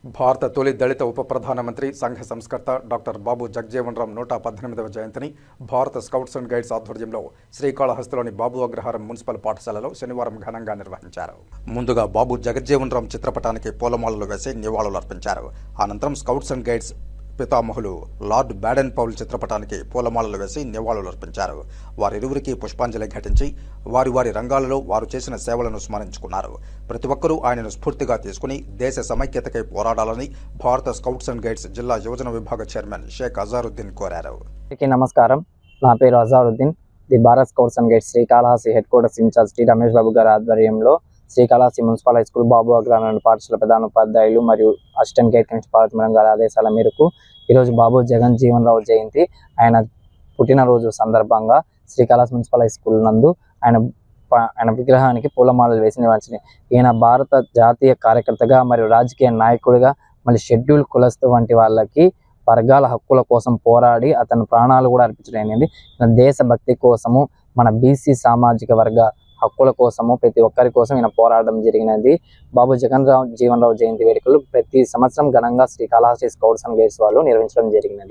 భారత తొలి దళిత ఉప ప్రధానమంత్రి సంఘ సంస్కర్త డాక్టర్ బాబు జగజ్జీవన్ రామ్ 118వ జయంతిని భారత స్కౌట్స్ అండ్ గైడ్స్ ఆధ్వర్యంలో శ్రీకాళహస్తిలోని బాబు అగ్రహారం మున్సిపల్ పాఠశాలలో శనివారం ఘనంగా నిర్వహించారు. ముందుగా బాబు జగజ్జీవన్ రామ్ చిత్రపటానికి పూలమాలలు వేసి నివాళులర్పించారు. అనంతరం స్కౌట్స్ అండ్ గైడ్స్ పితామహులు లార్డ్ బ్యాడెన్ పౌల్ చిత్రపటానికి పూలమాలలు వేసి నివాళులర్పించారు. వారిరువురికి పుష్పాంజలి ఘటించి వారి రంగాలలో వారు చేసిన సేవలను స్మరించుకున్నారు. ప్రతి ఒక్కరూ ఆయనను స్ఫూర్తిగా తీసుకుని దేశ సమైక్యతకై పోరాడాలని భారత స్కౌట్స్ అండ్ గైడ్స్ జిల్లా యువజన విభాగ చైర్మన్ షేక్ అజారుద్దీన్ కోరారు. నమస్కారం, నా పేరు Azharuddin. The Bharat scouts and guides Srikalahasti headquarters in charge T Ramesh Babu గారి ఆధ్వర్యంలో Srikalahasti municipal high school Babu Agraharam పాఠశాల ప్రధాన ఉపాధ్యాయులు మరియు assistant guide commissioner Parvathi madam గారి ఆదేశాల మేరకు ఈరోజు బాబు జగజ్జీవన్ రామ్ జయంతి ఆయన పుట్టినరోజు సందర్భంగా శ్రీకాళహస్తి మున్సిపల్ హై స్కూల్ నందు ఆయన విగ్రహానికి పూలమాలలు వేసి నివాళులు. ఈయన భారత జాతీయ కార్యకర్తగా మరియు రాజకీయ నాయకుడిగా మళ్ళీ షెడ్యూల్ కులస్తు వంటి వాళ్ళకి వర్గాల హక్కుల కోసం పోరాడి అతని ప్రాణాలు కూడా అర్పించడం అనేది దేశభక్తి కోసము మన బీసీ సామాజిక వర్గ హక్కుల కోసము ప్రతి ఒక్కరి కోసం ఈయన పోరాటం జరిగినది. బాబు జగజ్జీవన్ రామ్ జయంతి వేడుకలు ప్రతి సంవత్సరం ఘనంగా శ్రీకాళహస్తి స్కౌట్స్ అండ్ గైడ్స్ వాళ్ళు నిర్వహించడం జరిగినది.